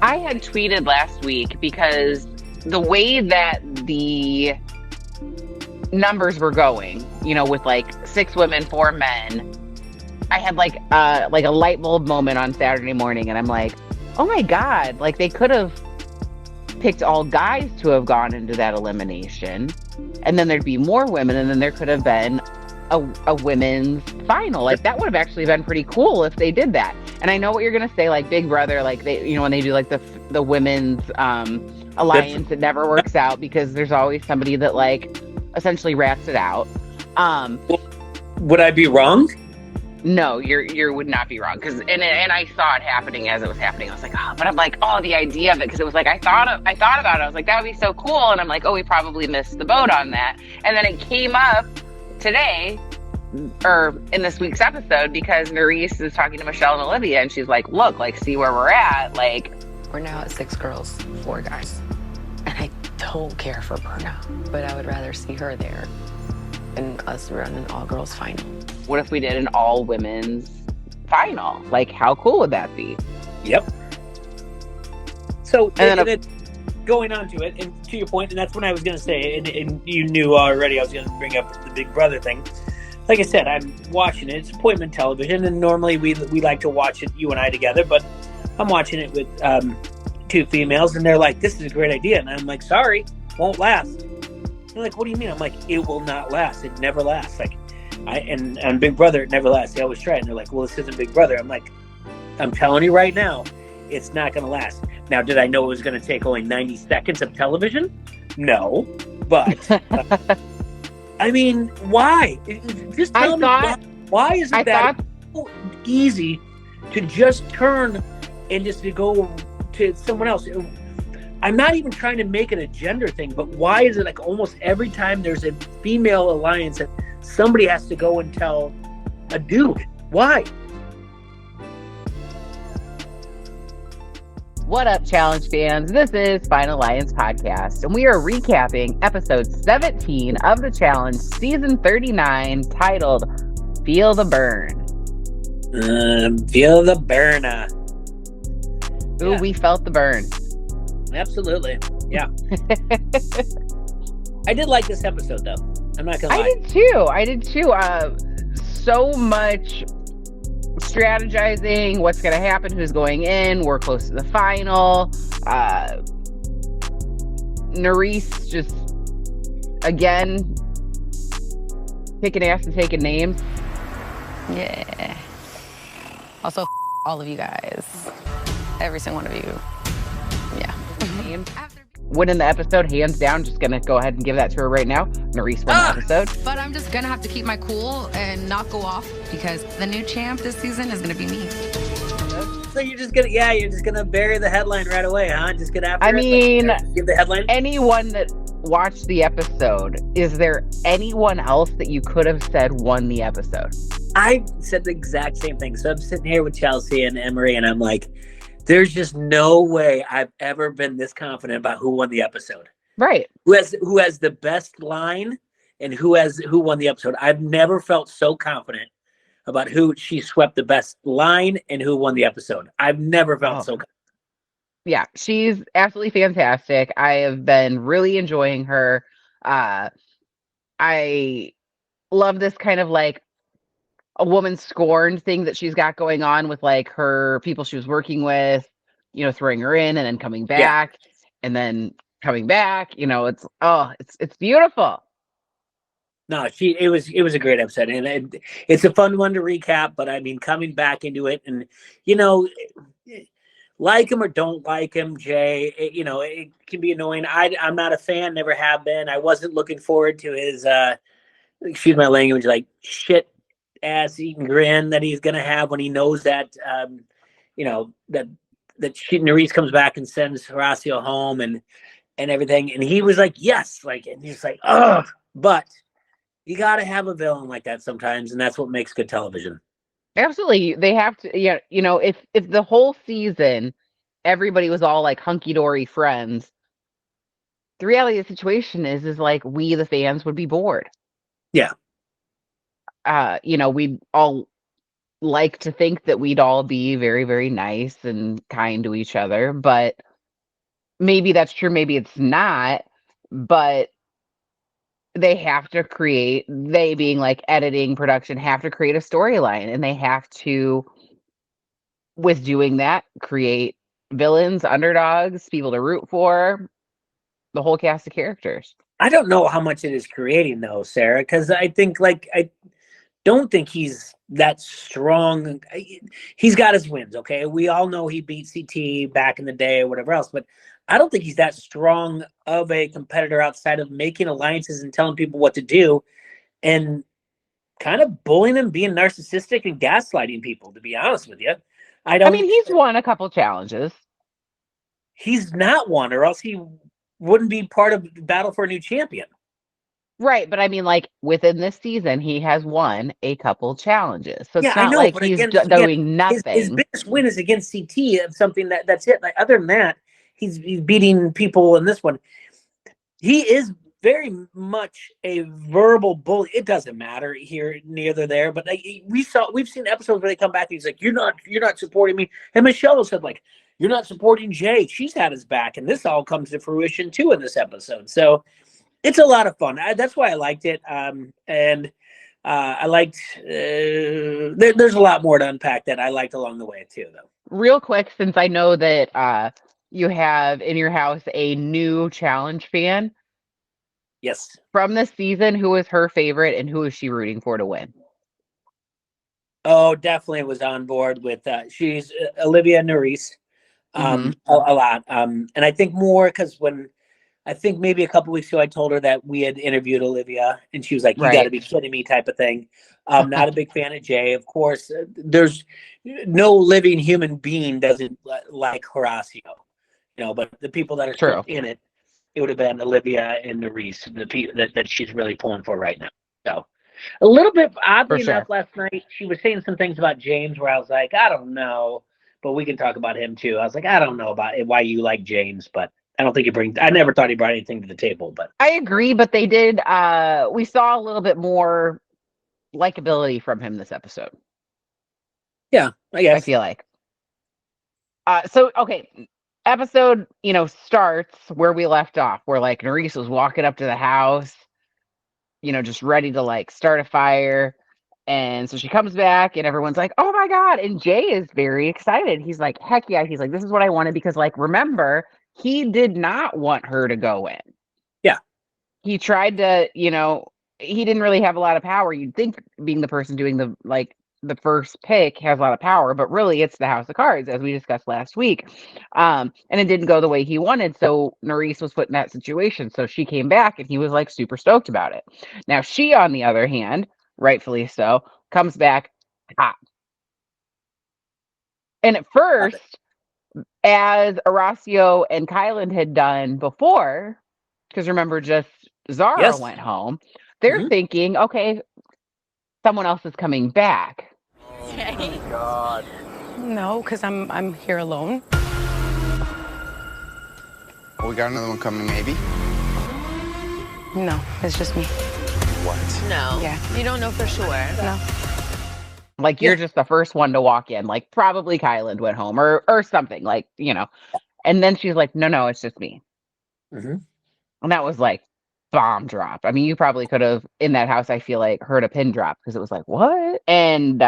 I had tweeted last week because the way that the numbers were going, with like 6 women, 4 men, I had like a light bulb moment on Saturday morning, and I'm like, oh my God, like they could have picked all guys to have gone into that elimination, and then there'd be more women, and then there could have been a women's final. Like that would have actually been pretty cool if they did that. And I know what you're gonna say, like Big Brother, like they, when they do like the women's alliance, it never works out because there's always somebody that like essentially rats it out. Would I be wrong? No, you would not be wrong, because and I saw it happening as it was happening. I was like, oh, but I'm like, oh, the idea of it, because it was like I thought about it. I was like, that would be so cool, and I'm like, oh, we probably missed the boat on that. And then it came up today, or in this week's episode, because Nerys is talking to Michelle and Olivia, and she's like, look, like, see where we're at. Like, we're now at 6 girls, 4 guys, and I don't care for Berna, but I would rather see her there and us run an all-girls final. What if we did an all-women's final? Like, how cool would that be? Yep. So, and then going on to it, and to your point, and that's what I was going to say, and you knew already I was going to bring up the Big Brother thing. Like I said, I'm watching it. It's appointment television, and normally we like to watch it, you and I together, but I'm watching it with 2 females, and they're like, this is a great idea. And I'm like, sorry, won't last. They're like, what do you mean? I'm like, it will not last. It never lasts. Like, and Big Brother, it never lasts. They always try it. And they're like, well, this isn't Big Brother. I'm like, I'm telling you right now, it's not going to last. Now, did I know it was going to take only 90 seconds of television? No. But, I mean, why? Just tell me why is it that so easy to just turn and just to go to someone else? I'm not even trying to make it a gender thing, but why is it like almost every time there's a female alliance that somebody has to go and tell a dude? Why? What up, Challenge fans? This is Final Alliance Podcast, and we are recapping episode 17 of the Challenge, season 39, titled Feel the Burn. Feel the burn. Ooh, yeah. We felt the burn. Absolutely. Yeah. I did like this episode, though. I'm not going to lie. I did too. So much strategizing, what's going to happen, who's going in. We're close to the final. Nerys just, again, kicking ass and taking names. Yeah. Also, all of you guys. Every single one of you. Yeah. Winning the episode, hands down. Just gonna go ahead and give that to her right now. Nerys won the episode. But I'm just gonna have to keep my cool and not go off, because the new champ this season is gonna be me. So you're just gonna bury the headline right away, huh? Just get after give the headline. Anyone that watched the episode, is there anyone else that you could have said won the episode? I said the exact same thing. So I'm sitting here with Chelsea and Emery, and I'm like, there's just no way I've ever been this confident about who won the episode. Right. Who has the best line and who won the episode. I've never felt so confident about who she swept the best line and who won the episode. I've never felt so confident. Yeah, she's absolutely fantastic. I have been really enjoying her. I love this kind of like a woman scorned thing that she's got going on with like her people she was working with, throwing her in and then coming back and then coming back. It's beautiful. No, it was a great episode, and it's a fun one to recap. But I mean, coming back into it, and like him or don't like him, Jay, it can be annoying. I'm not a fan, never have been. I wasn't looking forward to his excuse my language, like shit ass eating grin that he's gonna have when he knows that that Nerys comes back and sends Horacio home and everything, and he was like, yes, like, and he's like, ugh. But you got to have a villain like that sometimes, and that's what makes good television. Absolutely, they have to. If the whole season everybody was all like hunky dory friends, the reality of the situation is like we the fans would be bored. Yeah. We'd all like to think that we'd all be very, very nice and kind to each other, but maybe that's true, maybe it's not, but they being like editing, production, have to create a storyline, and they have to, with doing that, create villains, underdogs, people to root for, the whole cast of characters. I don't know how much it is creating though, Sarah, because I think I don't think he's that strong. He's got his wins, okay? We all know he beat CT back in the day or whatever else, but I don't think he's that strong of a competitor outside of making alliances and telling people what to do and kind of bullying and being narcissistic and gaslighting people, to be honest with you. I mean, he's won a couple challenges. He's not one, or else he wouldn't be part of Battle for a New Champion. Right, but I mean, like, within this season, he has won a couple challenges. So it's I not know, like but he's again, doing nothing. His biggest win is against CT of something that's it. Like, other than that, he's beating people in this one. He is very much a verbal bully. It doesn't matter here, neither there, but like, we've seen episodes where they come back and he's like, you're not supporting me. And Michelle said, like, you're not supporting Jay. She's had his back, and this all comes to fruition too in this episode. So it's a lot of fun. That's why I liked it. And I liked. There's a lot more to unpack that I liked along the way too, though. Real quick, since I know that you have in your house a new challenge fan. Yes. From this season, who was her favorite, and who is she rooting for to win? Oh, definitely was on board with she's Olivia Nerys. A lot. And I think more because when I think maybe a couple weeks ago I told her that we had interviewed Olivia, and she was like, "You got to be kidding me," type of thing. Not a big fan of Jay, of course. There's no living human being doesn't like Horacio, but the people that are in it would have been Olivia and Nerys, the people that she's really pulling for right now. So a little bit oddly enough, last night she was saying some things about James where I was like, I don't know. But we can talk about him too. I was like, I don't know about why you like James, but I don't think I never thought he brought anything to the table. But I agree, but they did. We saw a little bit more likability from him this episode. Yeah, I guess. I feel like. So okay, episode starts where we left off, where like Nerys was walking up to the house, just ready to like start a fire. And so she comes back and everyone's like, oh my God. And Jay is very excited. He's like, heck yeah. He's like, this is what I wanted because, like, remember, he did not want her to go in. Yeah. He tried to, he didn't really have a lot of power. You'd think being the person doing the first pick has a lot of power, but really it's the House of Cards, as we discussed last week. And it didn't go the way he wanted. So Nerys was put in that situation. So she came back and he was like super stoked about it. Now she, on the other hand, rightfully so, comes back hot. And at first, as Horacio and Kyland had done before, because remember, just Zara went home, they're thinking, okay, someone else is coming back. Oh my God. No, because I'm here alone. Oh, we got another one coming, maybe? No, it's just me. What? No. Yeah. You don't know for sure. No. Like, you're just the first one to walk in. Like, probably Kyland went home or something. Like, And then she's like, no, it's just me. Mm-hmm. And that was like bomb drop. I mean, you probably could have, in that house, I feel like, heard a pin drop because it was like, what? And,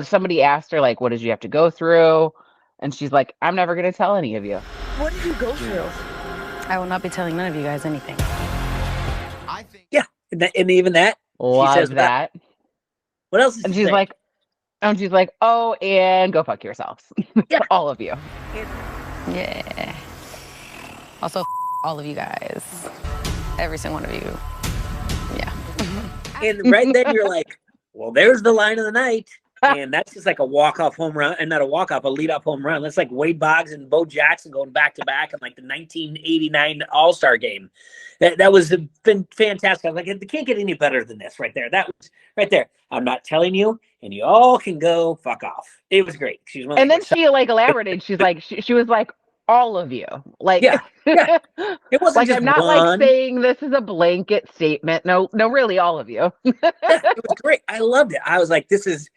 somebody asked her, like, what did you have to go through? And she's like, I'm never going to tell any of you. What did you go through? I will not be telling none of you guys anything. I think. Yeah. And even that. Love she says that. What else is and she's like, oh, and go fuck yourselves. Yeah. All of you. Yeah. Also, all of you guys. Every single one of you. Yeah. And right then you're like, well, there's the line of the night. And that's just like a walk-off home run, and not a walk-off, a lead-off home run. That's like Wade Boggs and Bo Jackson going back-to-back in like the 1989 All-Star game. That was been fantastic. I was like, it can't get any better than this right there. That was right there. I'm not telling you, and you all can go fuck off. It was great. She was and then she like elaborated. She's like, she was like, all of you. Like, yeah. It wasn't like, just I'm not one. like saying this is a blanket statement. No, really, all of you. It was great. I loved it. I was like, this is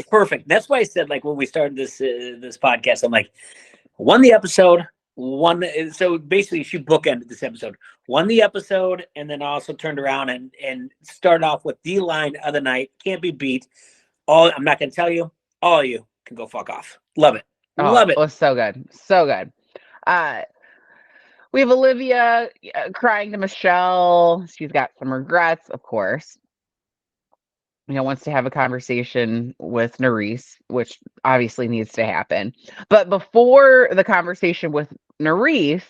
Perfect. That's why I said, like, when we started this podcast, I'm like, won the episode, one. So basically, she bookended this episode, won the episode, and then also turned around and started off with the line of the night. Can't be beat. I'm not going to tell you. All of you can go fuck off. Love it. Oh, Love it. it was so good. So good. We have Olivia crying to Michelle. She's got some regrets, of course. Wants to have a conversation with Nerys, which obviously needs to happen. But before the conversation with Nerys,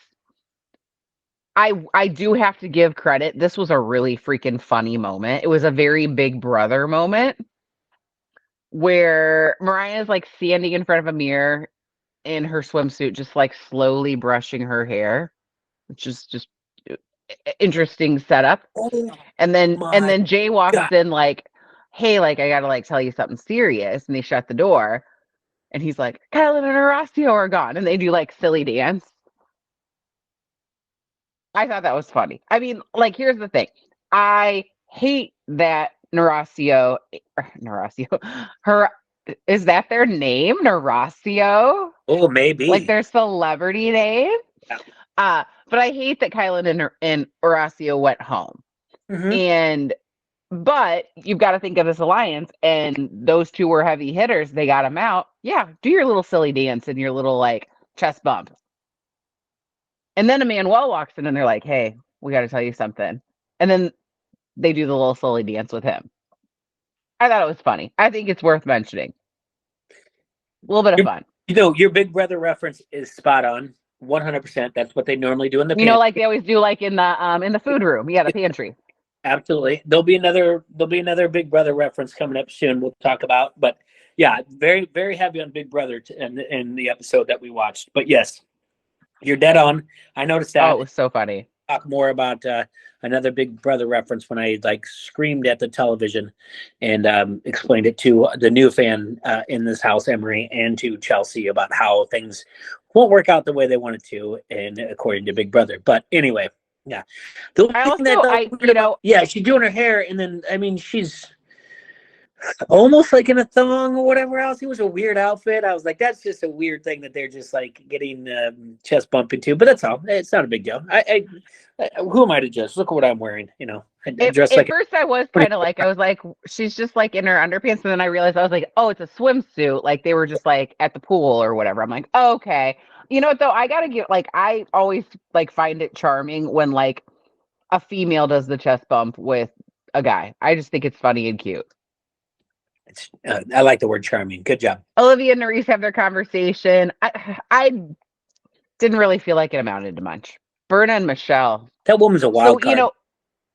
I do have to give credit. This was a really freaking funny moment. It was a very Big Brother moment where Mariah's like standing in front of a mirror in her swimsuit, just like slowly brushing her hair, which is just interesting setup. Oh, and then my Jay walks God. in like, hey, like I gotta like tell you something serious, and they shut the door, and he's like, Kylan and Horacio are gone, and they do like silly dance. I thought that was funny. I mean, like, here's the thing. I hate that Horacio, her, is that their name? Horacio? Oh, maybe. Like their celebrity name? Yeah. But I hate that Kylan and Horacio went home. Mm-hmm. But you've got to think of this alliance, and those two were heavy hitters. They got them out. Yeah, do your little silly dance and your little like chest bump. And then Emmanuel walks in and they're like, hey, we got to tell you something. And then they do the little silly dance with him. I thought it was funny. I think it's worth mentioning. A little bit of fun. Your Big Brother reference is spot on. 100%. That's what they normally do in the pantry. Like they always do, like in the food room. Yeah, the pantry. Absolutely. There'll be another Big Brother reference coming up soon. We'll talk about, but yeah, very, very heavy on Big Brother in the episode that we watched. But yes, you're dead on. I noticed that. Oh, it was so funny. Talk more about another Big Brother reference when I like screamed at the television and explained it to the new fan in this house, Emery, and to Chelsea about how things won't work out the way they wanted to, and according to Big Brother. But anyway, yeah. She's doing her hair, and then I mean she's almost like in a thong or whatever else. It was a weird outfit. I was like, that's just a weird thing that they're just like getting chest bump into. But that's all. It's not a big deal. I who am I to judge? Look at what I'm wearing. At first I was kind of like, I was like, she's just like in her underpants, and then I realized I was like, oh, it's a swimsuit. Like they were just like at the pool or whatever. I'm like, oh, okay. You know what though? I gotta get like, I always like find it charming when like a female does the chest bump with a guy. I just think it's funny and cute. I like the word charming. Good job. Olivia and Nerys have their conversation. I didn't really feel like it amounted to much. Berna and Michelle. That woman's a wild card.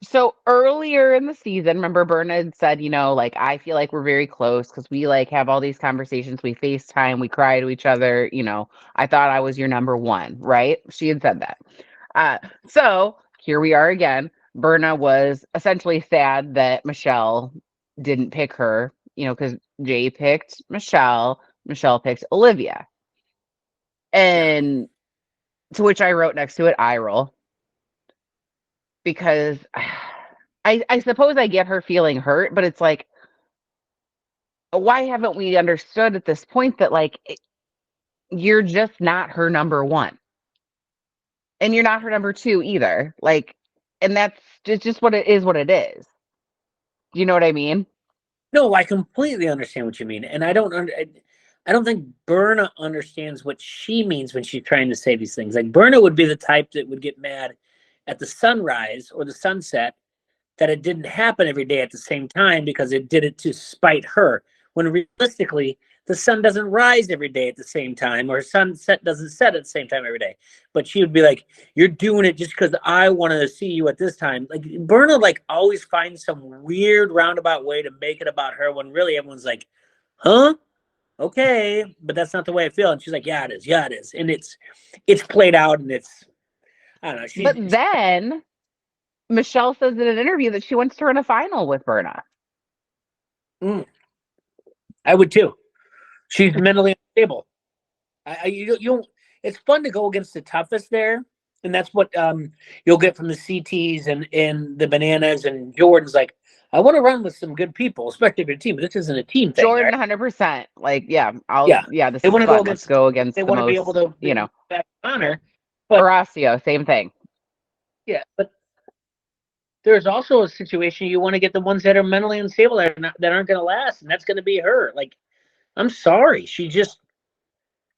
So earlier in the season, remember Berna had said, like, I feel like we're very close because we like have all these conversations. We FaceTime, we cry to each other. I thought I was your number one, right? She had said that. So here we are again. Berna was essentially sad that Michelle didn't pick her, because Jay picked Michelle picked Olivia. And to which I wrote next to it, eye roll. Because I suppose I get her feeling hurt, but it's like, why haven't we understood at this point that like you're just not her number one, and you're not her number two either? Like, and that's just what it is. What it is. You know what I mean? No, I completely understand what you mean, and I don't think Berna understands what she means when she's trying to say these things. Like Berna would be the type that would get mad at the sunrise or the sunset that it didn't happen every day at the same time because it did it to spite her. When realistically, the sun doesn't rise every day at the same time, or sunset doesn't set at the same time every day. But she would be like, "You're doing it just because I want to see you at this time." Like Berna, like always finds some weird roundabout way to make it about her when really everyone's like, "Huh? Okay, but that's not the way I feel." And she's like, "Yeah, it is. Yeah, it is." And it's played out, and it's, I don't know. But then Michelle says in an interview that she wants to run a final with Berna. I would too. She's mentally unstable. It's fun to go against the toughest there, and that's what you'll get from the CTs and the Bananas and Jordan's. Like, I want to run with some good people, especially if you're a team. But this isn't a team thing, Jordan, right? 100%. Like, yeah, this They is want to go fun. Let's against. go against They the want to be able most, to you know, back honor. But Horacio, same thing. yeah, but there's also a situation you want to get the ones that are mentally unstable that aren't going to last, and that's going to be her. Like, I'm sorry, she just.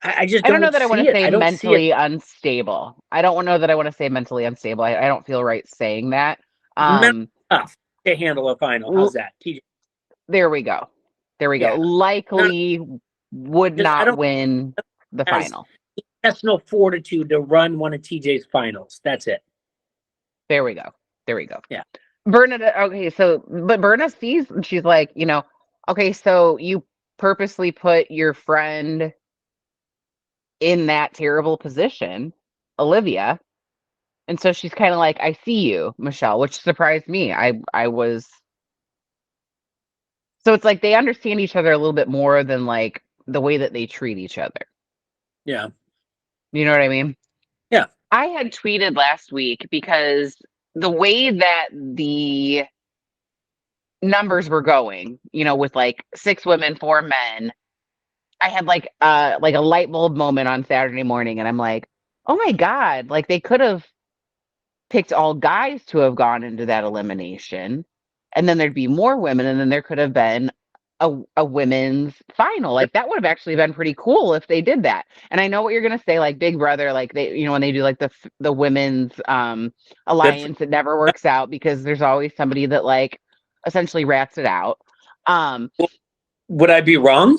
I just I don't know don't that I want see to it. say I don't see it. mentally unstable. I don't know that I want to say mentally unstable. I don't feel right saying that. Mental enough to handle a final. How's L- that, TJ? there we go. There we go. Yeah, not Likely would just. I not don't win the has final. intestinal fortitude to run one of TJ's finals. That's it. There we go. There we go. Yeah. Bernadette, okay, so, but Berna sees, she's like, okay, so you purposely put your friend in that terrible position, Olivia. And so she's kind of like, I see you, Michelle, which surprised me. I was so it's like they understand each other a little bit more than like the way that they treat each other. Yeah. You know what I mean? Yeah. I had tweeted last week because the way that the numbers were going, with like 6 women, 4 men, I had like a light bulb moment on Saturday morning and I'm like, "Oh my God, like they could have picked all guys to have gone into that elimination, and then there'd be more women, and then there could have been a women's final. Like that would have actually been pretty cool if they did that." And I know what you're gonna say, like Big Brother, like they, when they do like the women's alliance, it never works out because there's always somebody that like essentially rats it out. Would I be wrong?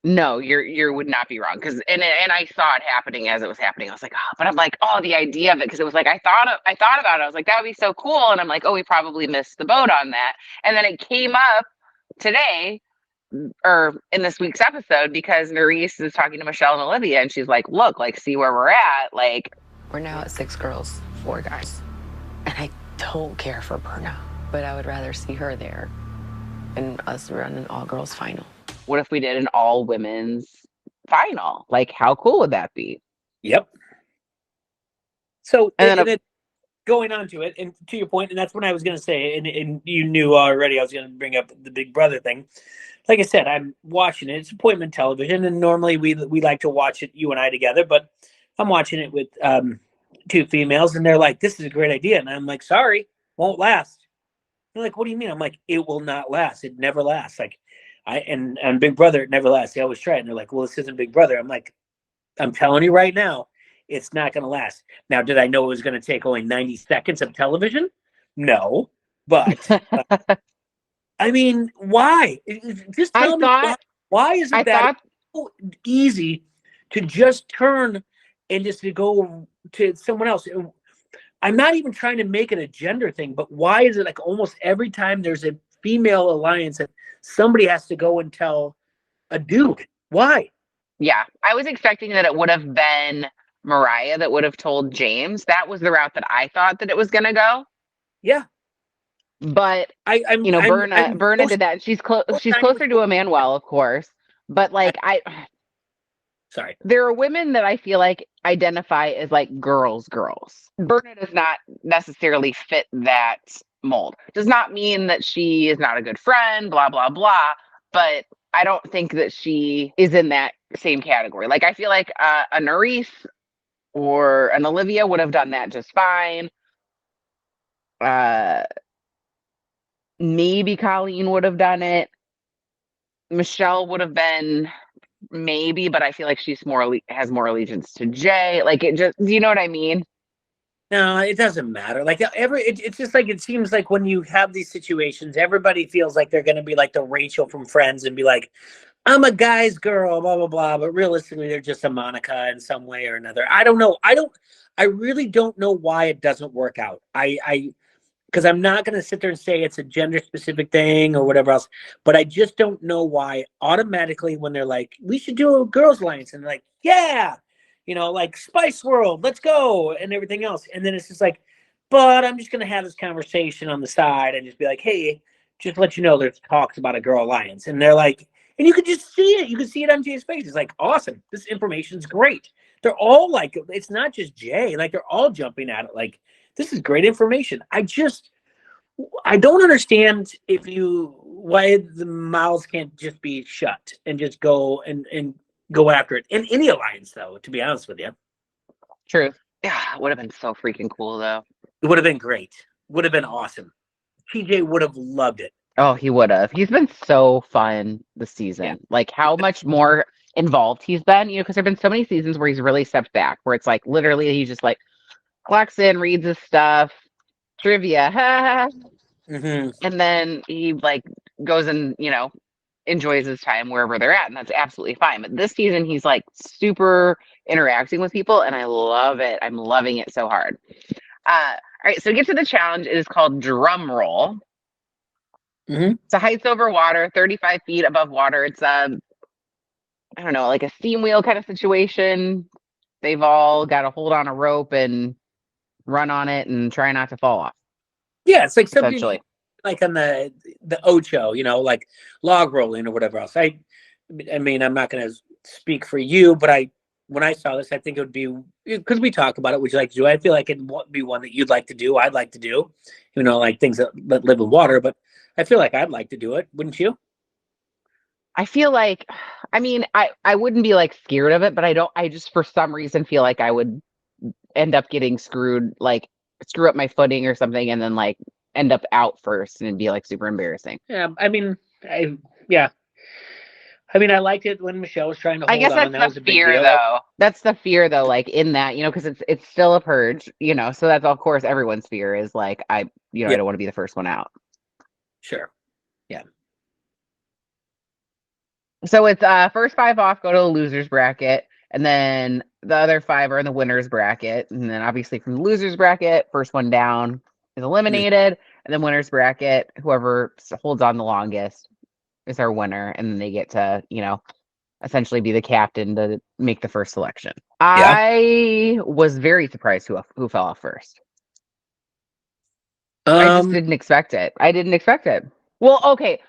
No, you would not be wrong because and I saw it happening as it was happening. I was like, oh, but I'm like, oh, the idea of it because it was like I thought about it. I was like, that would be so cool, and I'm like, oh, we probably missed the boat on that. And then it came up today or in this week's episode because Nerys is talking to Michelle and Olivia, and she's like, look, like, see where we're at. Like, We're now at 6 girls, 4 guys. And I don't care for Berna, but I would rather see her there and us run an all-girls final. what if we did an all women's final? Like, how cool would that be? Yep. So, And then going on to it, and to your point, and that's what I was going to say, and you knew already I was going to bring up the Big Brother thing. Like I said, I'm watching it. It's appointment television, and normally we like to watch it, you and I together, but I'm watching it with 2 females, and they're like, this is a great idea. And I'm like, sorry, won't last. They're like, what do you mean? I'm like, it will not last. It never lasts. Like, and Big Brother, it never lasts. They always try it. And they're like, well, this isn't Big Brother. I'm like, I'm telling you right now, it's not going to last. Now, did I know it was going to take only 90 seconds of television? No. But, I mean, why? Just tell me why is it that so easy to just turn and just to go to someone else? I'm not even trying to make it a gender thing, but why is it like almost every time there's a female alliance that somebody has to go and tell a dude? Why? Yeah, I was expecting that it would have been Mariah that would have told James. That was the route that I thought that it was going to go. Yeah. But I'm Berna did that. She's closer to Emmanuel, of course. But like sorry. There are women that I feel like identify as like girls. Berna does not necessarily fit that mold. Does not mean that she is not a good friend, blah, blah, blah. But I don't think that she is in that same category. Like I feel like a Nerys or an Olivia would have done that just fine. Maybe Colleen would have done it. Michelle would have been maybe, but I feel like she's has more allegiance to Jay. Like it just, you know what I mean? No, it doesn't matter. Like it's just like it seems like when you have these situations, everybody feels like they're going to be like the Rachel from Friends and be like, I'm a guy's girl, blah blah blah. But realistically, they're just a Monica in some way or another. I don't know. I really don't know why it doesn't work out. Because I'm not going to sit there and say it's a gender specific thing or whatever else, but I just don't know why automatically when they're like, we should do a girls' alliance, and they're like, yeah, like Spice World, let's go, and everything else. And then it's just like, but I'm just going to have this conversation on the side and just be like, hey, just let you know there's talks about a girl alliance. And they're like, and you could just see it. You can see it on Jay's face. It's like, awesome. This information's great. They're all like, it's not just Jay. Like, they're all jumping at it like, this is great information. I don't understand why the mouths can't just be shut and just go and go after it in any alliance, though. To be honest with you, True. Yeah, it would have been so freaking cool though. it would have been great. Would have been awesome. TJ would have loved it. Oh, he would have. He's been so fun this season. Yeah. Like how much more involved he's been, because there've been so many seasons where he's really stepped back, where it's like literally he's just like clocks in, reads his stuff, trivia, Mm-hmm. and then he like goes and enjoys his time wherever they're at, and that's absolutely fine. But this season he's like super interacting with people, and I love it. I'm loving it so hard. All right, so get to the challenge. It is called Drum Roll. Mm-hmm. It's a heights over water, 35 feet above water. It's I don't know, like a steam wheel kind of situation. They've all got to hold on a rope and run on it and try not to fall off. Yeah, it's like something Essentially. like on the Ocho, like log rolling or whatever else. I mean, I'm not going to speak for you, but when I saw this, I think it would be, because we talk about it, would you like to do? I feel like it'd be one that you'd like to do. I'd like to do, like things that live in water. But I feel like I'd like to do it, wouldn't you? I feel like, I mean, I wouldn't be like scared of it, but I just for some reason feel like I would end up getting screwed, like screw up my footing or something, and then like end up out first and it'd be like super embarrassing. Yeah, I mean, I liked it when Michelle was trying to hold I guess on. that's That was the a big fear deal. though. That's the fear though, like in that, because it's still a purge, so that's of course everyone's fear is like I don't want to be the first one out. Sure. Yeah. So it's first 5 off go to the losers bracket, and then the other 5 are in the winners bracket, and then obviously from the losers bracket, first one down is eliminated, and then winners bracket, whoever holds on the longest is our winner, and then they get to essentially be the captain to make the first selection. Yeah. I was very surprised who fell off first. I just didn't expect it. I didn't expect it. Well, okay.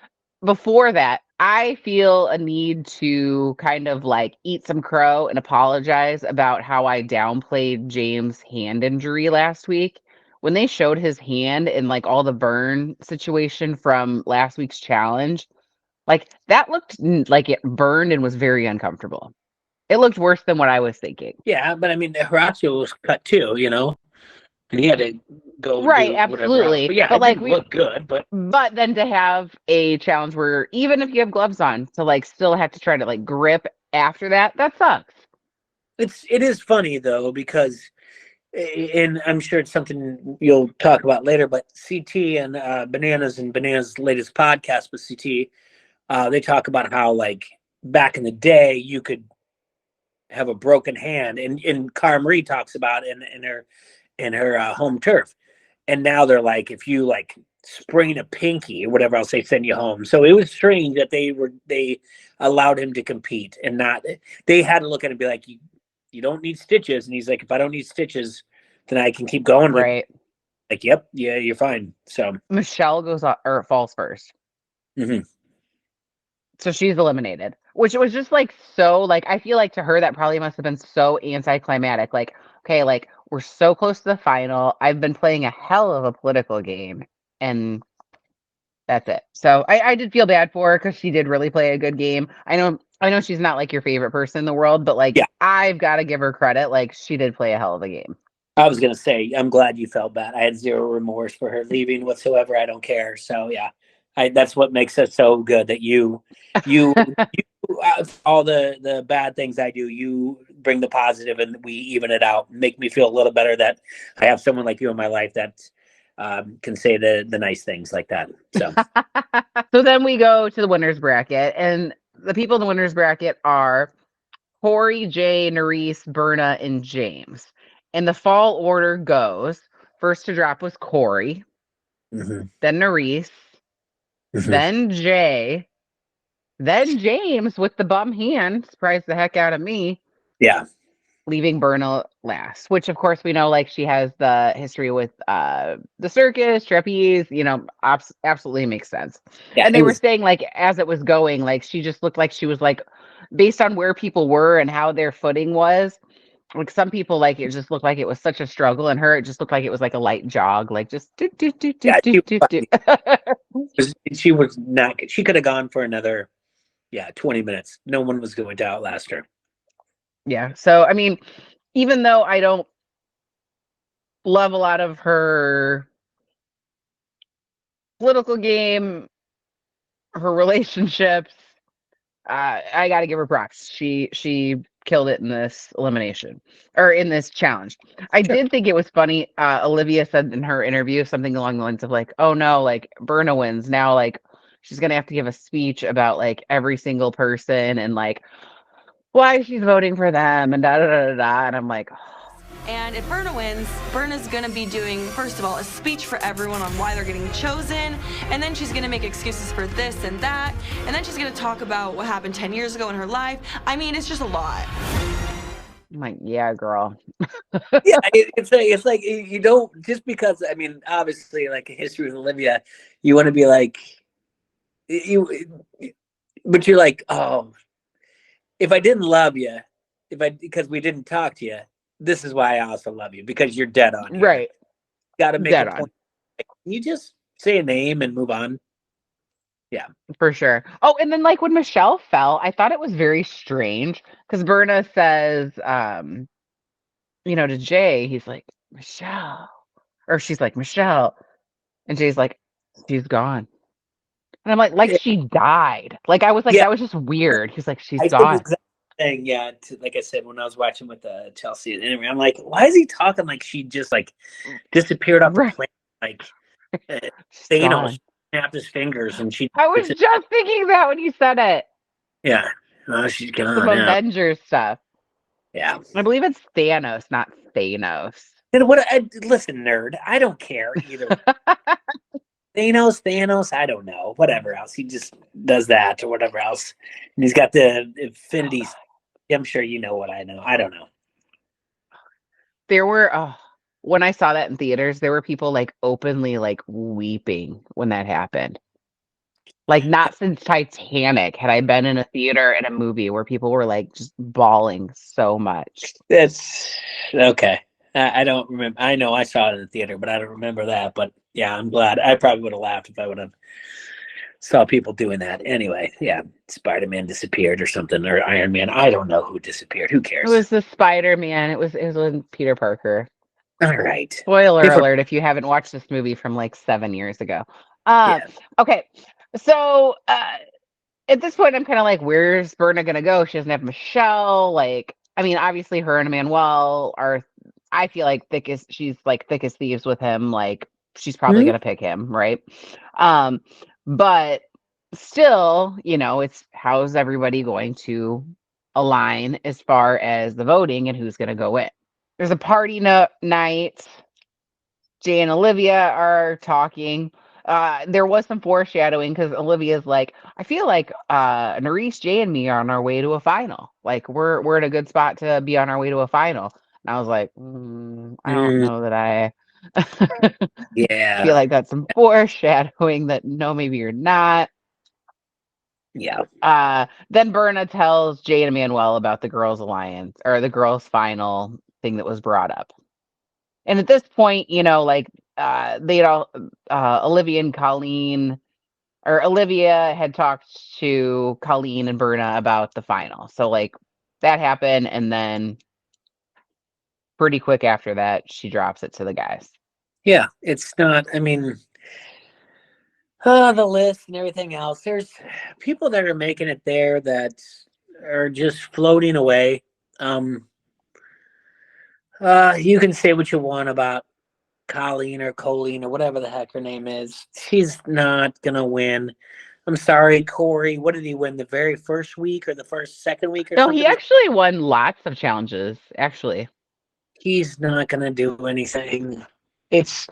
Before that, I feel a need to kind of like eat some crow and apologize about how I downplayed James' hand injury last week. When they showed his hand and like all the burn situation from last week's challenge, like that looked like it burned and was very uncomfortable. It looked worse than what I was thinking. Yeah, but I mean, Horacio was cut too, and he had to go right, do absolutely. But yeah, but it like didn't look good. But then to have a challenge where even if you have gloves on, to like still have to try to like grip after that sucks. It is funny though, because, and I'm sure it's something you'll talk about later, but CT and Banana's latest podcast with CT, they talk about how like back in the day you could have a broken hand, and Cara Marie talks about in her home turf, and now they're like, if you like sprain a pinky or whatever else, they send you home. So it was strange that they allowed him to compete, and not, they had to look at it and be like, you don't need stitches, and he's like, if I don't need stitches, then I can keep going. Right. Like, yep, yeah, you're fine. So Michelle goes on, or falls first. Mm-hmm. So she's eliminated, which was just like, so like, I feel like to her, that probably must have been so anticlimactic. Like, okay, like we're so close to the final. I've been playing a hell of a political game, and that's it. So I did feel bad for her because she did really play a good game. I know she's not like your favorite person in the world, but like, yeah, I've got to give her credit. Like, she did play a hell of a game. I was going to say, I'm glad you felt bad. I had zero remorse for her leaving whatsoever. I don't care. So yeah, that's what makes us so good, that you all the bad things I do, you bring the positive and we even it out, make me feel a little better that I have someone like you in my life that can say the nice things like that. So, so then we go to the winners bracket, and the people in the winners bracket are Corey, Jay, Nerese, Berna, and James. And the fall order goes: first to drop was Corey, mm-hmm. then Nerese, mm-hmm. then Jay, then James with the bum hand, surprised the heck out of me. Yeah. Leaving Berna last, which of course we know, like, she has the history with the circus, trapeze, absolutely makes sense. Yeah, and they were saying, like, as it was going, like, she just looked like she was, like, based on where people were and how their footing was, Like some people, like it just looked like it was such a struggle, and her it just looked like it was like a light jog, like just do do do do Yeah, do do do. she was not. She could have gone for another 20 minutes. No one was going to outlast her. Yeah. So I mean, even though I don't love a lot of her political game, her relationships, I got to give her props. She killed it in this elimination or in this challenge. I Sure. did think it was funny. Olivia said in her interview something along the lines of like, "Oh no, like Berna wins now. Like she's gonna have to give a speech about like every single person and like why she's voting for them and da da da da." Da. And I'm like, And if Berna wins, Berna's gonna be doing, first of all, a speech for everyone on why they're getting chosen, and then she's gonna make excuses for this and that, and then she's gonna talk about what happened 10 years ago in her life. I mean, it's just a lot. I'm like, yeah, girl. Yeah, it's like you don't just because I mean obviously like a history with Olivia, you want to be like you, but you're like oh if I didn't love you, if I because we didn't talk to you, this is why I also love you because you're dead on here. Right. Got to make Dead a on. point. You just say a name and move on. Yeah. For sure. Oh, and then like when Michelle fell, I thought it was very strange because Berna says, to Jay, he's like, Michelle. Or she's like, Michelle. And Jay's like, she's gone. And I'm like Yeah. she died. Like I was like, Yeah. that was just weird. He's like, she's I said the gone. exact thing. Yeah. Like I said, when I was watching with Chelsea interview, I'm like, why is he talking like she just like disappeared off the Right. planet? Like, She's Thanos gone. snapped his fingers and she. I was just thinking that when you said it. Yeah. Oh, she's gone Some now. Avengers stuff. Yeah. I believe it's Thanos, not Thanos. And listen, nerd. I don't care either. Thanos. I don't know. Whatever else. He just does that or whatever else. And he's got the Infinity. I'm sure you know what I know. I don't know. There were when I saw that in theaters, there were people like openly like weeping when that happened. Like not since Titanic had I been in a theater in a movie where people were like just bawling so much. That's okay. I don't remember. I know I saw it in the theater, but I don't remember that. But yeah, I'm glad. I probably would have laughed if I would have saw people doing that. Anyway, yeah, Spider-Man disappeared or something, or Iron Man. I don't know who disappeared. Who It cares? was the Spider-Man. It was with Peter Parker. All right. Spoiler Different- alert if you haven't watched this movie from like 7 years ago. Yeah. Okay. So at this point I'm kind of like, where's Berna gonna go? She doesn't have Michelle. Like, I mean, obviously her and Emmanuel are I feel like she's like thick as thieves with him. Like she's probably gonna pick him, right? But still, it's how's everybody going to align as far as the voting and who's gonna go in. There's a party night. Jay and Olivia are talking. There was some foreshadowing because Olivia's like, I feel like Nerese, Jay, and me are on our way to a final. Like we're in a good spot to be on our way to a final. And I was like, I don't know that I Yeah. feel like that's some foreshadowing that no, maybe you're not. Yeah. Then Berna tells Jay and Emmanuel about the girls' alliance or the girls' final thing that was brought up. And at this point, like they'd all Olivia and Colleen, or Olivia had talked to Colleen and Berna about the final. So like that happened, and then pretty quick after that, she drops it to the guys. Yeah. It's not. I mean, the list and everything else. There's people that are making it there that are just floating away. You can say what you want about Colleen or Colleen or whatever the heck her name is. She's not gonna win. I'm sorry, Corey. What did he win? The very first week or the second week or No, something? he actually won lots of challenges. Actually, He's not gonna do anything. It's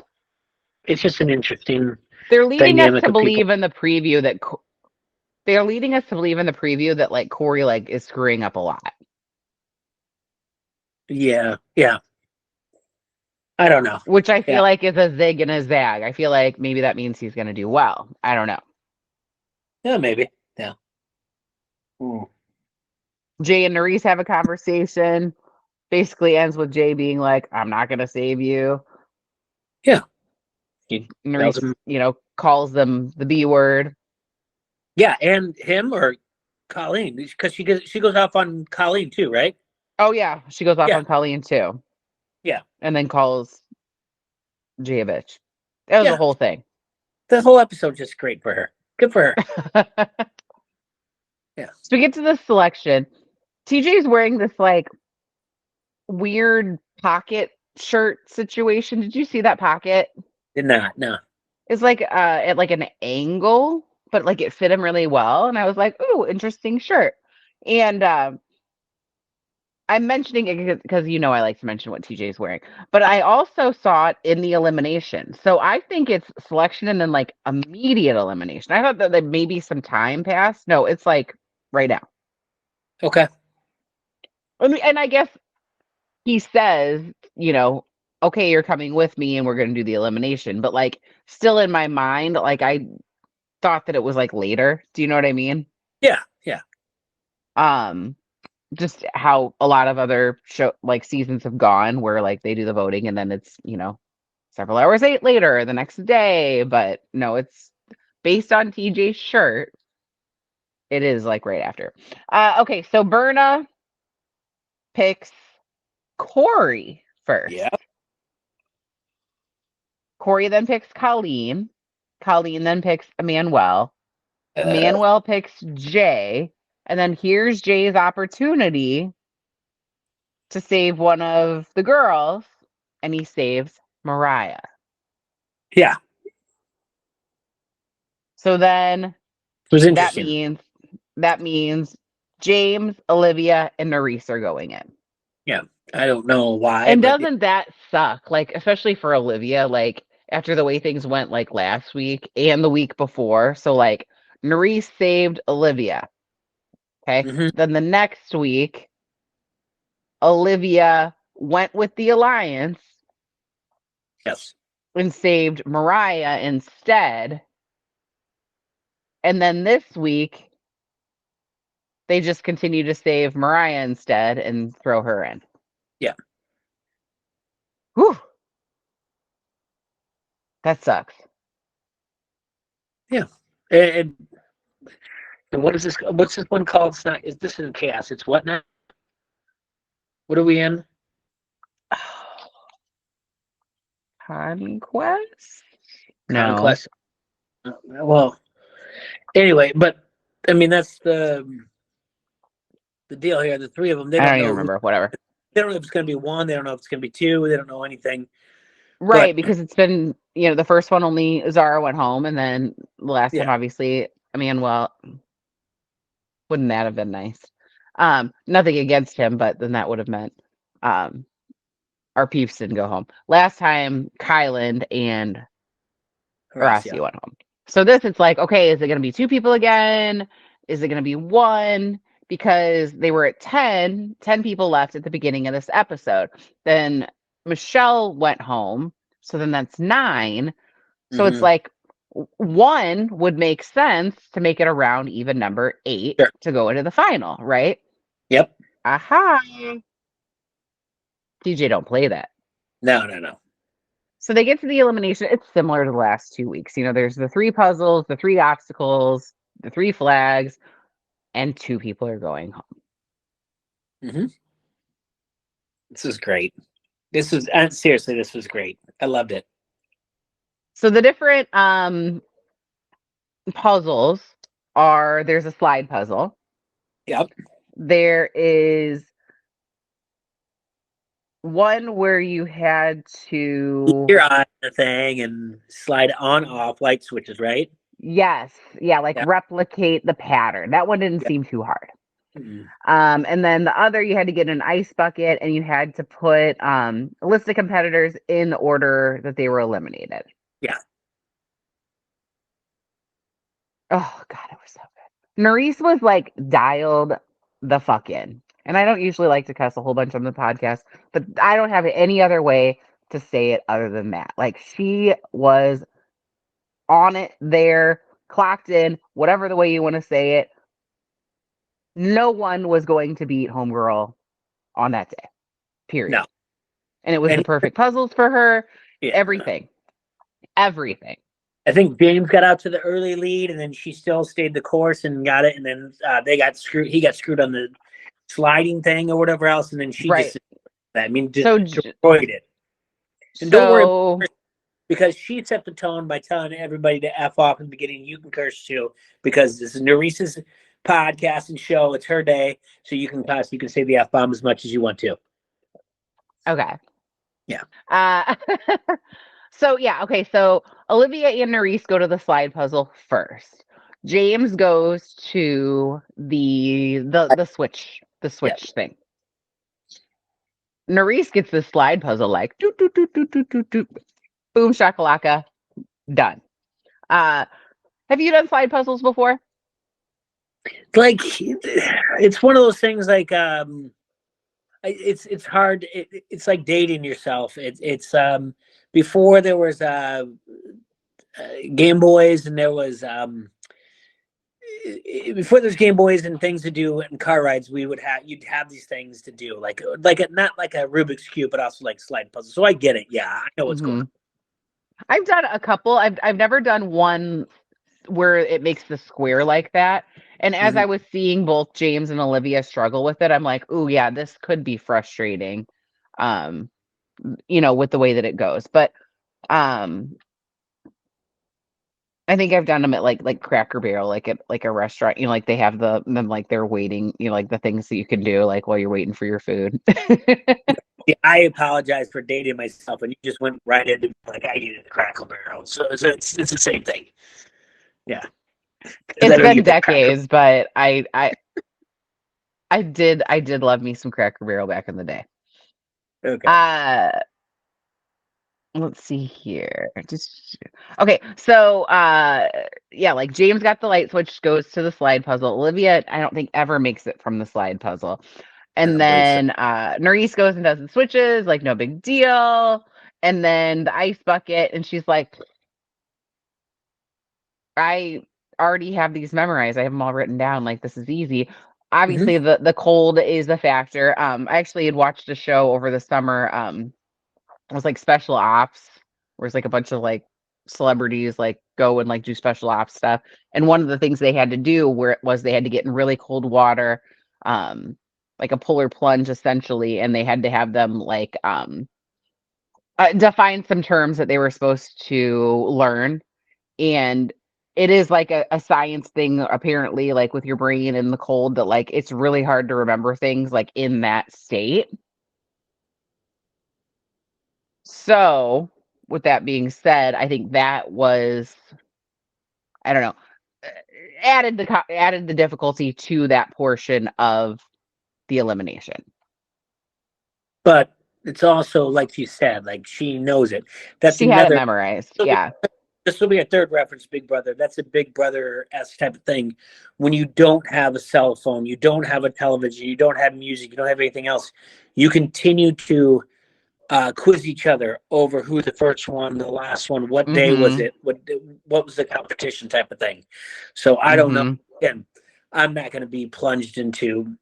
just an interesting. they're leading us Dynamic to of people. believe in the preview that they're leading us to believe in the preview that like Corey like is screwing up a lot. Yeah. I don't know. Which I feel like is a zig and a zag. I feel like maybe that means he's going to do well. I don't know. Yeah, maybe. Yeah. Jay and Nerese have a conversation. basically ends with Jay being like, I'm not going to save you. Yeah. He tells Nerys, him, calls them the B word. yeah, and him or Colleen, because she goes off on Colleen too, right? Oh, yeah. She goes off Yeah. on Colleen, too. Yeah. And then calls Jay a bitch. That was Yeah. the whole thing. The whole episode's just great for her. Good for her. Yeah. So we get to the selection. TJ's wearing this like weird pocket shirt situation. Did you see that pocket? Did not, no. It's like at like an angle, but like it fit him really well. And I was like, ooh, interesting shirt. And I'm mentioning it because I like to mention what TJ is wearing. But I also saw it in the elimination. So I think it's selection and then like immediate elimination. I thought that there maybe some time passed. No, it's like right now. Okay. And I guess he says, okay, you're coming with me and we're going to do the elimination. But like still in my mind, like I thought that it was like later. Do you know what I mean? Yeah, yeah. Just how a lot of other show like seasons have gone where like they do the voting and then it's, several hours later the next day. But no, it's based on TJ's shirt. It is like right after. Okay, so Berna picks Corey first. Yeah. Corey then picks Colleen. Colleen then picks Emmanuel. Emmanuel picks Jay. And then here's Jay's opportunity to save one of the girls. And he saves Mariah. Yeah. So then It was interesting. that means James, Olivia, and Nerys are going in. Yeah. I don't know why. And but doesn't that suck? Like, especially for Olivia, like after the way things went like last week and the week before. So like Nerys saved Olivia. Okay. Mhm. Then the next week, Olivia went with the Alliance Yes. and saved Mariah instead. And then this week, they just continue to save Mariah instead and throw her in. Yeah. Whew. That sucks. Yeah. And what is this? What's this one called? It's not. This isn't chaos. It's what now? What are we in? Conquest? No. Conquest. Well, anyway, but I mean that's the deal here. The three of them. They I don't don't know. even remember. Whatever. They don't know if it's going to be one. They don't know if it's going to be two. They don't know anything. Right, But, because it's been, the first one only Zara went home, and then the last time, obviously, Emmanuel, wouldn't that have been nice? Nothing against him, but then that would have meant our peeps didn't go home. Last time, Kyland and Horacio went home. So this, it's like, okay, is it going to be two people again? Is it going to be one? Because they were at 10 people left at the beginning of this episode. Then Michelle went home. So then that's 9. So it's like 1 would make sense to make it around even number 8 to go into the final, right? Yep. Aha. TJ don't play that. No. So they get to the elimination. It's similar to the last 2 weeks. There's the 3 puzzles, the 3 obstacles, the 3 flags, and 2 people are going home. Mm-hmm. This is great. Seriously, this was great. I loved it. So the different puzzles are, there's a slide puzzle. Yep. There is one where you had to... You're on the thing and slide on, off, light switches, right? Yes. Yeah, replicate the pattern. That one didn't seem too hard. Mm-hmm. And then the other, you had to get an ice bucket and you had to put a list of competitors in the order that they were eliminated. Yeah. Oh, God, it was so good. Nerys was like dialed the fuck in. And I don't usually like to cuss a whole bunch on the podcast, but I don't have any other way to say it other than that. Like, she was on it there, clocked in, whatever the way you want to say it. No one was going to beat Homegirl on that day. period. No. And it was the perfect puzzles for her. Yeah. Everything. I think James got out to the early lead, and then she still stayed the course and got it, and then they got screwed. He got screwed on the sliding thing or whatever else, and then she just destroyed it. And don't worry, because she set the tone by telling everybody to F off in the beginning. You can curse too, because this is Neresa's podcast and show. It's her day, so you can cuss. You can say the F bomb as much as you want to. Okay. Yeah. So Olivia and Nerese go to the slide puzzle first. James goes to the switch thing. Nerese gets the slide puzzle like doot, doot, doot, doot, doot, doot, doot. Boom shakalaka, done. Have you done slide puzzles before? Like, it's one of those things. Like, it's hard. It's like dating yourself. It's before there was Game Boys, and there was before there's Game Boys and things to do and car rides, you'd have these things to do, like not like a Rubik's Cube, but also like slide puzzles. So I get it. Yeah, I know what's going on. I've done a couple. I've never done one where it makes the square like that. And as I was seeing both James and Olivia struggle with it, I'm like, "Ooh, yeah, this could be frustrating." With the way that it goes. But I think I've done them at like Cracker Barrel, like at like a restaurant. Like they have them like they're waiting. Like the things that you can do like while you're waiting for your food. Yeah, I apologize for dating myself, and you just went right into like I eat at the Cracker Barrel, so it's the same thing. Yeah, it's been decades, but I did love me some Cracker Barrel back in the day. Okay. Let's see here. Okay, so like James got the light switch, goes to the slide puzzle. Olivia, I don't think ever makes it from the slide puzzle. And then Nerese goes and does the switches, like no big deal. And then the ice bucket, and she's like, I already have these memorized. I have them all written down. Like, this is easy. Obviously, the cold is a factor. I actually had watched a show over the summer. It was like special ops, where it's like a bunch of like celebrities like go and like do special ops stuff. And one of the things they had to do was they had to get in really cold water, like a polar plunge essentially, and they had to have them like define some terms that they were supposed to learn. And it is like a science thing, apparently, like with your brain in the cold, that like it's really hard to remember things like in that state. So, with that being said, I think that was, I don't know, added the difficulty to that portion of the elimination. But it's also like you said, like she knows it. She had it memorized. Yeah. This will be a third reference, Big Brother. That's a Big Brother-esque type of thing. When you don't have a cell phone, you don't have a television, you don't have music, you don't have anything else, you continue to quiz each other over who the first one, the last one, what day was it, what was the competition type of thing. So I don't know. Again, I'm not going to be plunged into,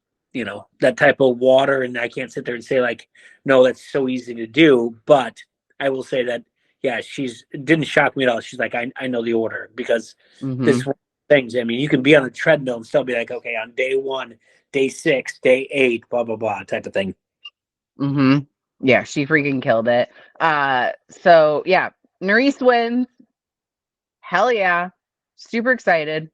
that type of water, and I can't sit there and say like, no, that's so easy to do. But I will say that, yeah, it didn't shock me at all. She's like, I know the order, because this things. I mean, you can be on a treadmill and still be like, okay, on day 1, day 6, day 8, blah blah blah, type of thing. Yeah, she freaking killed it. So yeah, Nerese wins. Hell yeah. Super excited.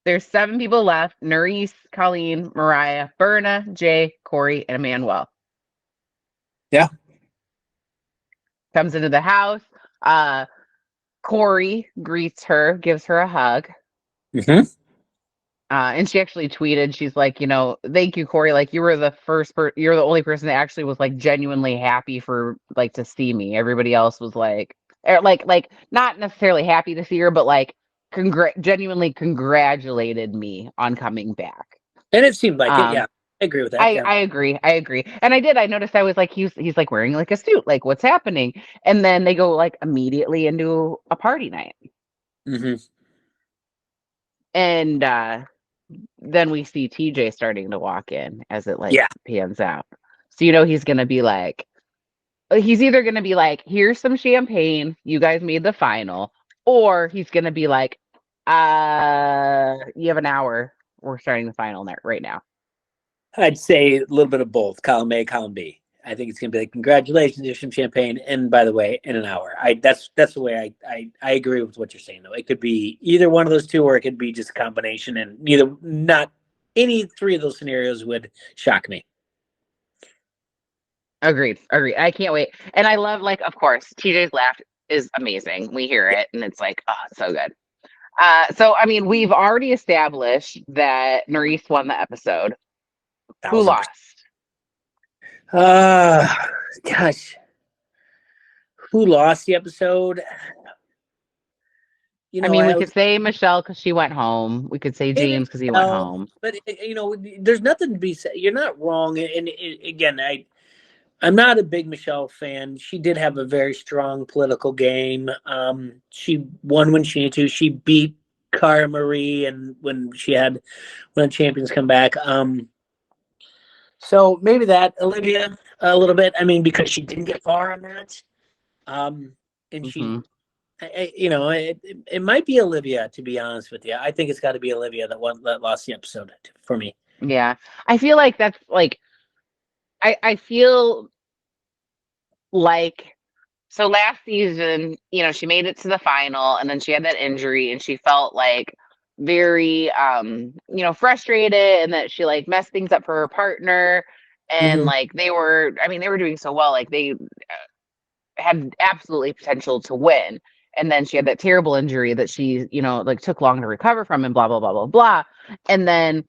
There's 7 people left. Nerese, Colleen, Mariah, Berna, Jay, Corey, and Emmanuel. Yeah. Comes into the house. Corey greets her, gives her a hug. And she actually tweeted, she's like, thank you, Corey. Like, you were the you're the only person that actually was like genuinely happy for like to see me. Everybody else was like not necessarily happy to see her, but like genuinely congratulated me on coming back. And it seemed like it. Yeah, I agree with that. I agree. And I noticed I was like, he's like wearing like a suit. Like, what's happening? And then they go like immediately into a party night. And then we see TJ starting to walk in as it pans out. So he's gonna be like, he's either gonna be like, here's some champagne, you guys made the final, or he's gonna be like, you have an hour. We're starting the final right now. I'd say a little bit of both, column A, column B. I think it's going to be like, congratulations, here's some champagne, and by the way, in an hour. That's the way I agree with what you're saying, though. It could be either one of those two, or it could be just a combination, and not any three of those scenarios would shock me. Agreed. I can't wait. And I love, like, of course, TJ's laugh is amazing. We hear it, and it's like, oh, it's so good. So, I mean, we've already established that Nerys won the episode. 1,000%. Who lost? Gosh. Who lost the episode? I mean, we could say Michelle because she went home. We could say James because he went home. But, there's nothing to be said. You're not wrong. And again, I'm not a big Michelle fan. She did have a very strong political game. She won when she needed to. She beat Cara Marie and when the champions come back. So maybe that Olivia a little bit. I mean, because she didn't get far on that. And she, it might be Olivia, to be honest with you. I think it's got to be Olivia that lost the episode for me. Yeah, I feel like that's like, I feel like, so last season, she made it to the final, and then she had that injury, and she felt like very, frustrated, and that she like messed things up for her partner, and like they were doing so well, like they had absolutely potential to win, and then she had that terrible injury that she, like took long to recover from, and blah blah blah blah blah, and then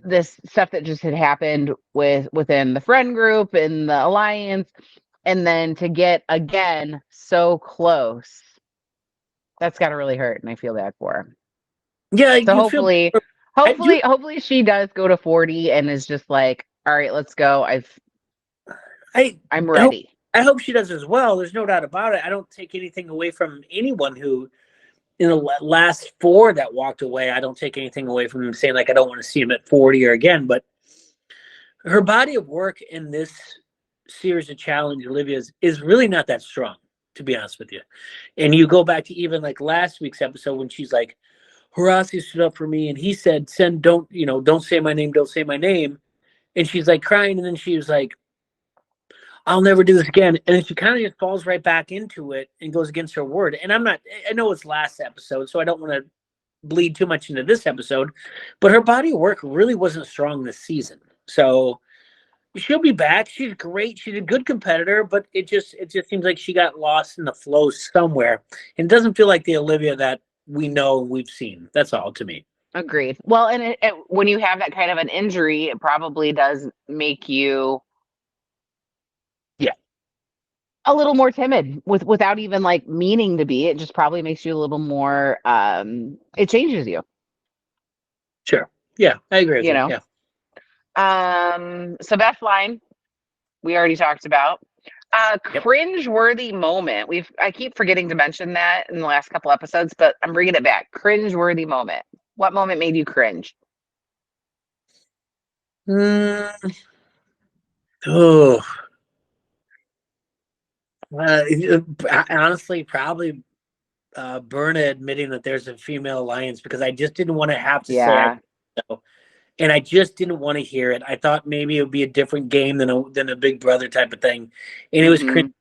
this stuff that just had happened within the friend group and the alliance, and then to get again so close, that's got to really hurt, and I feel bad for her. Yeah, so hopefully she does go to 40 and is just like, all right, let's go. I'm ready. I hope she does as well. There's no doubt about it. I don't take anything away from anyone who, in the last 4 that walked away, I don't take anything away from them saying, like, I don't want to see him at 40 or again. But her body of work in this series of challenge, Olivia's, is really not that strong, to be honest with you. And you go back to even like last week's episode when she's like, Horacio stood up for me and he said, don't say my name, don't say my name. And she's like crying, and then she was like, I'll never do this again. And then she kind of just falls right back into it and goes against her word. And I know it's last episode, so I don't want to bleed too much into this episode, but her body of work really wasn't strong this season. So she'll be back. She's great. She's a good competitor, but it just seems like she got lost in the flow somewhere. And it doesn't feel like the Olivia that we know we've seen. That's all to me. Agreed. Well, and when you have that kind of an injury, it probably does make you a little more timid without even like meaning to be. It just probably makes you a little more, it changes you. Sure. Yeah, I agree with you. Yeah. So best line, we already talked about. Cringe-worthy moment. I keep forgetting to mention that in the last couple episodes, but I'm bringing it back. Cringe-worthy moment. What moment made you cringe? Honestly, probably Berna admitting that there's a female alliance, because I just didn't want to have to say so. And I just didn't want to hear it. I thought maybe it would be a different game than a Big Brother type of thing. And it was cringe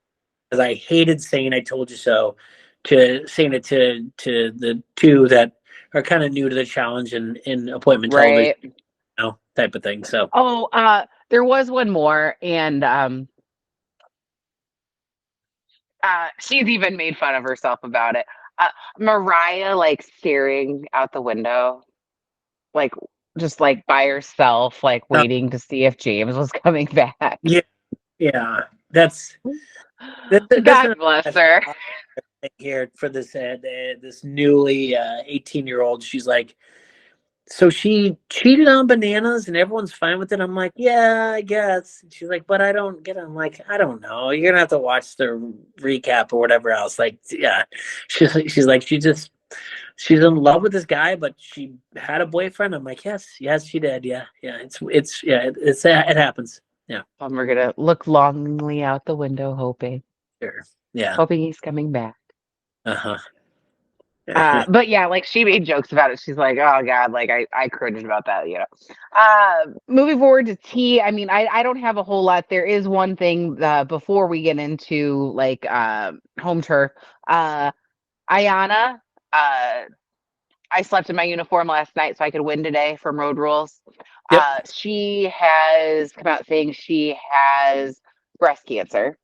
because I hated saying "I told you so," to saying it to the two that are kind of new to the challenge and in appointment television, type of thing. So there was one more, and she's even made fun of herself about it. Mariah, like, staring out the window, like, just like by herself, like waiting to see if James was coming back. Yeah, that's God bless her. Here for this newly 18-year-old, she's like, so she cheated on Bananas and everyone's fine with it. I'm like, yeah, I guess. She's like, but I don't get it. I'm like, I don't know. You're gonna have to watch the recap or whatever else. Like, yeah, she's like, she's in love with this guy, but she had a boyfriend. I'm like, yes, she did. Yeah, it happens. We're gonna look longingly out the window, hoping Yeah. he's coming back. Uh-huh. But yeah, like she made jokes about it. She's like, "Oh God, like I cringed about that," you know. Moving forward to T, I mean, I don't have a whole lot. There is one thing before we get into like home turf. Ayana, uh, I slept in my uniform last night so I could win today from Road Rules. Yep. She has come out saying she has breast cancer.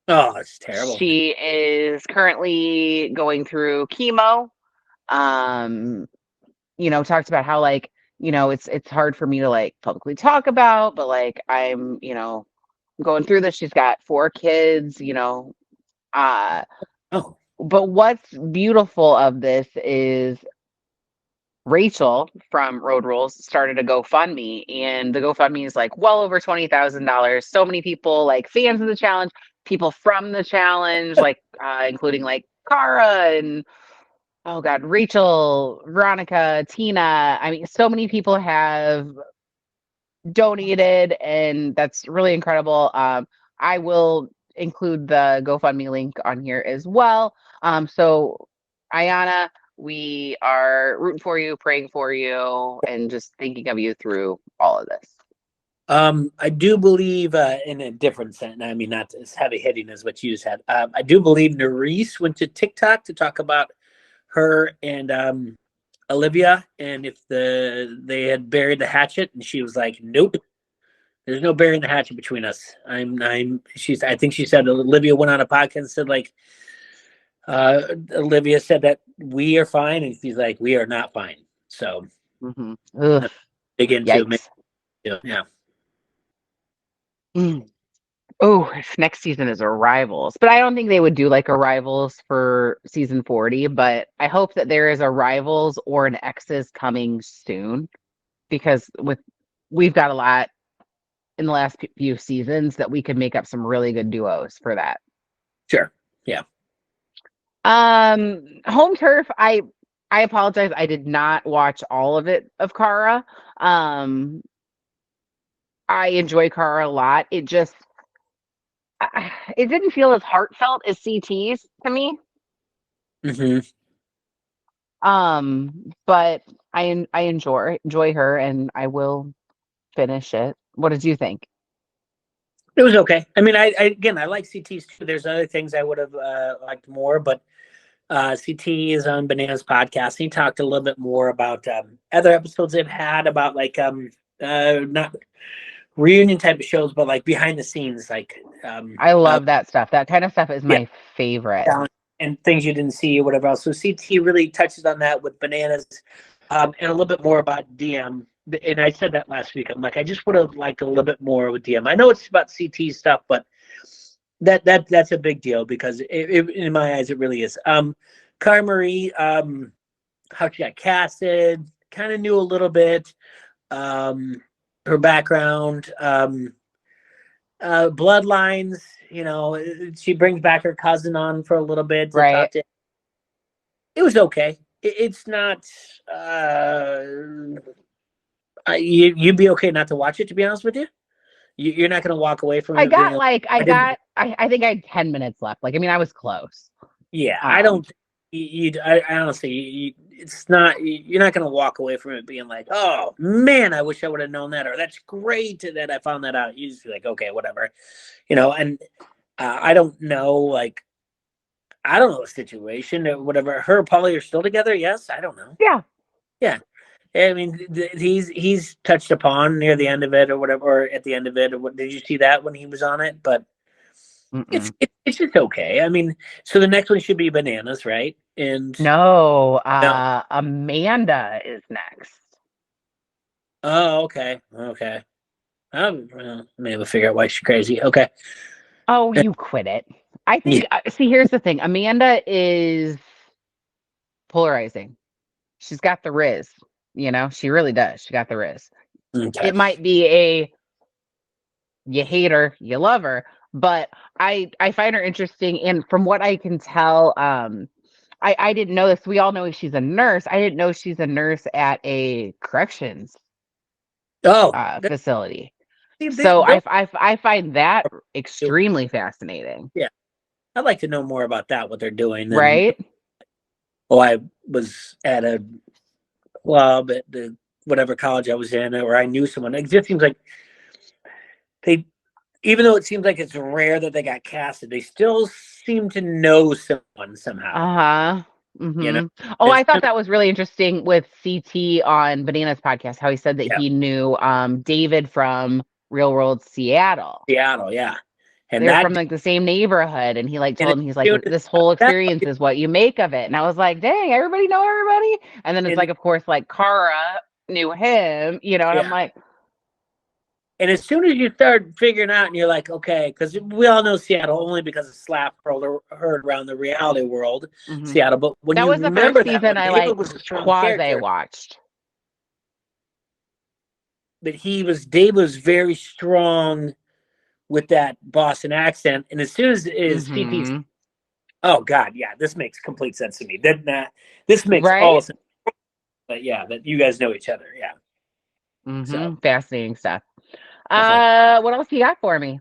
Oh, it's terrible. She is currently going through chemo. You know, talked about how like, you know, it's hard for me to like publicly talk about, but like I'm, you know, going through this. She's got 4 kids, you know. Uh Oh. but what's beautiful of this is Rachel from Road Rules started a GoFundMe, and the GoFundMe is like well over $20,000. So many people like fans of the challenge, people from the challenge, like including like Cara and oh God, Rachel, Veronica, Tina. I mean, so many people have donated, and that's really incredible. I will include the GoFundMe link on here as well. So Ayana, we are rooting for you, praying for you, and just thinking of you through all of this. I do believe in a different sense. I mean, not as heavy hitting as what you just had. I do believe Nerese went to TikTok to talk about her and Olivia, and if they had buried the hatchet, and she was like, "Nope, there's no burying the hatchet between us." I think she said Olivia went on a podcast and said like, Olivia said that we are fine, and she's like, "We are not fine." So dig into Yikes. yeah. Oh, next season is Arrivals, but I don't think they would do like Arrivals for season 40. But I hope that there is Arrivals or an X's coming soon, because we've got a lot in the last few seasons that we could make up some really good duos for that. Sure. Yeah. Home turf. I apologize. I did not watch all of it of Kara. I enjoy Kara a lot. It didn't feel as heartfelt as CT's to me. Mm-hmm. But I enjoy her, and I will finish it. What did you think? It was okay. I mean, I like CT's too. There's other things I would have liked more, but CT is on Bananas podcast. He talked a little bit more about other episodes they've had about like not reunion type of shows, but like behind the scenes, like I love that stuff. That kind of stuff is my favorite. And things you didn't see or whatever else. So CT really touches on that with Bananas, and a little bit more about DM. And I said that last week. I'm like, I just would have liked a little bit more with DM. I know it's about CT stuff, but that's a big deal because in my eyes, it really is. Cara Marie, how she got casted, kind of knew a little bit. Her background, bloodlines, you know, she brings back her cousin on for a little bit to talk to. It was okay. It's not you'd be okay not to watch it, to be honest with you. You're not going to walk away from it. I think I had 10 minutes left. Like, I mean, I was close. Yeah, I don't. I honestly, it's not. You're not going to walk away from it being like, "Oh man, I wish I would have known that," or "That's great that I found that out." You just be like, "Okay, whatever," you know. And I don't know, like, I don't know the situation or whatever. Her and Polly are still together. Yes, I don't know. Yeah. I mean, he's touched upon near the end of it or whatever, or at the end of it. Or what? Did you see that when he was on it? But it's just okay. I mean, so the next one should be Bananas, right? And no, Amanda is next. Oh, okay. Maybe figure out why she's crazy. Okay. Oh, you quit it. I think. See, here's the thing. Amanda is polarizing. She's got the Riz. You know, she really does. She got the Riz. Okay. It might be you hate her, you love her, but I find her interesting. And from what I can tell, I didn't know this. We all know she's a nurse. I didn't know she's a nurse at a corrections facility. So I find that extremely fascinating. Yeah. I'd like to know more about that, what they're doing. Right? I was at a club at the whatever college I was in, or I knew someone. It just seems like they, even though it seems like it's rare that they got casted, they still seem to know someone somehow. Uh-huh. Mm-hmm. You know? Oh, I thought that was really interesting with CT on Bananas podcast, how he said that he knew David from Real World Seattle. Seattle, yeah. And they're from like the same neighborhood, and he like told him, he's like, this whole experience is what you make of it. And I was like, dang, everybody know everybody. And then it's like, of course, like Cara knew him, you know, and I'm like, and as soon as you start figuring out, and you're like, okay, because we all know Seattle only because of Slap heard around the reality world, Seattle. But when that you was the remember first season I like quasi watched. But Dave was very strong with that Boston accent, and as soon as CP's, oh god, yeah, this makes complete sense to me. This makes all sense. But yeah, that you guys know each other, yeah. So fascinating stuff. What else you got for me?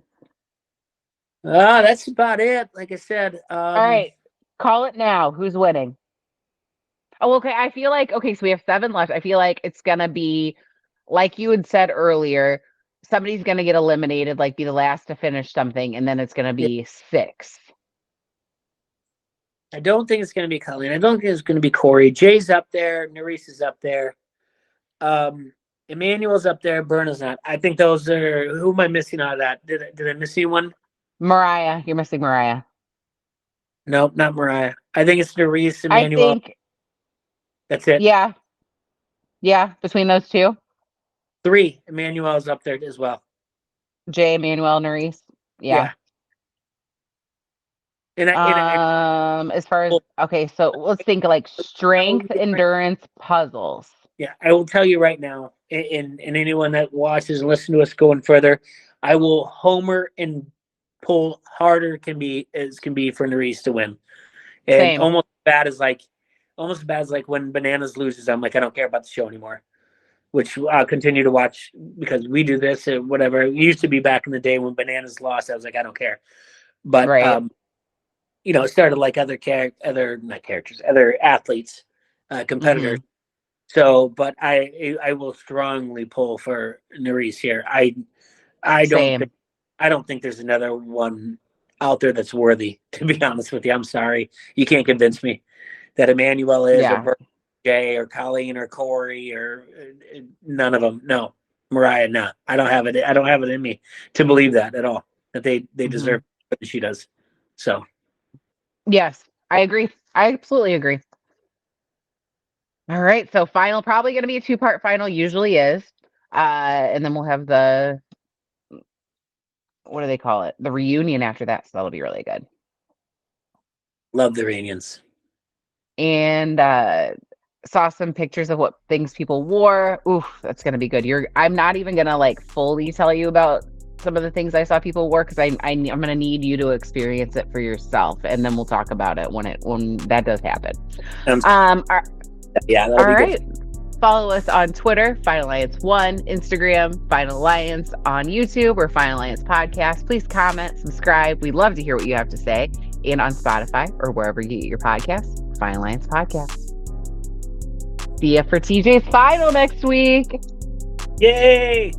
That's about it. Like I said, all right, call it now. Who's winning? Oh, okay. I feel like so we have 7 left. I feel like it's gonna be like you had said earlier. Somebody's gonna get eliminated, like be the last to finish something, and then it's gonna be 6. I don't think it's gonna be Colleen. I don't think it's gonna be Corey. Jay's up there. Nerys is up there. Emmanuel's up there. Bern is not. I think those are. Who am I missing out of that? Did I miss anyone? Mariah. You're missing Mariah. Nope, not Mariah. I think it's Nerys, Emmanuel. I think that's it. Yeah. Yeah, between those 2. 3. Emmanuel's up there as well. Jay, Emmanuel, Nerys. Yeah. And as far as so let's think like strength, endurance, puzzles. Yeah, I will tell you right now, and anyone that watches and listens to us going further, I will homer and pull harder can be for Nerys to win. And Same. almost as bad as like when Bananas loses, I'm like, I don't care about the show anymore. Which I'll continue to watch because we do this or whatever. It used to be back in the day when Bananas lost, I was like, I don't care. But it started like other athletes, competitors. So, but I will strongly pull for Nerys here. I don't think there's another one out there that's worthy, to be honest with you. I'm sorry. You can't convince me that Emmanuel is or Jay or Colleen or Corey or none of them. No. Mariah, no. I don't have it in me to believe that at all. That they deserve what she does. So yes, I agree. I absolutely agree. All right, so final, probably going to be a 2-part final, usually is. And then we'll have the, what do they call it? The reunion after that, so that'll be really good. Love the reunions. And saw some pictures of what things people wore. Oof, that's going to be good. I'm not even going to like fully tell you about some of the things I saw people wore because I'm going to need you to experience it for yourself, and then we'll talk about it when that does happen. Yeah. All right. Follow us on Twitter, Final Alliance 1, Instagram, Final Alliance, on YouTube, or Final Alliance Podcast. Please comment, subscribe. We'd love to hear what you have to say. And on Spotify or wherever you get your podcasts, Final Alliance Podcast. See ya for TJ's final next week. Yay!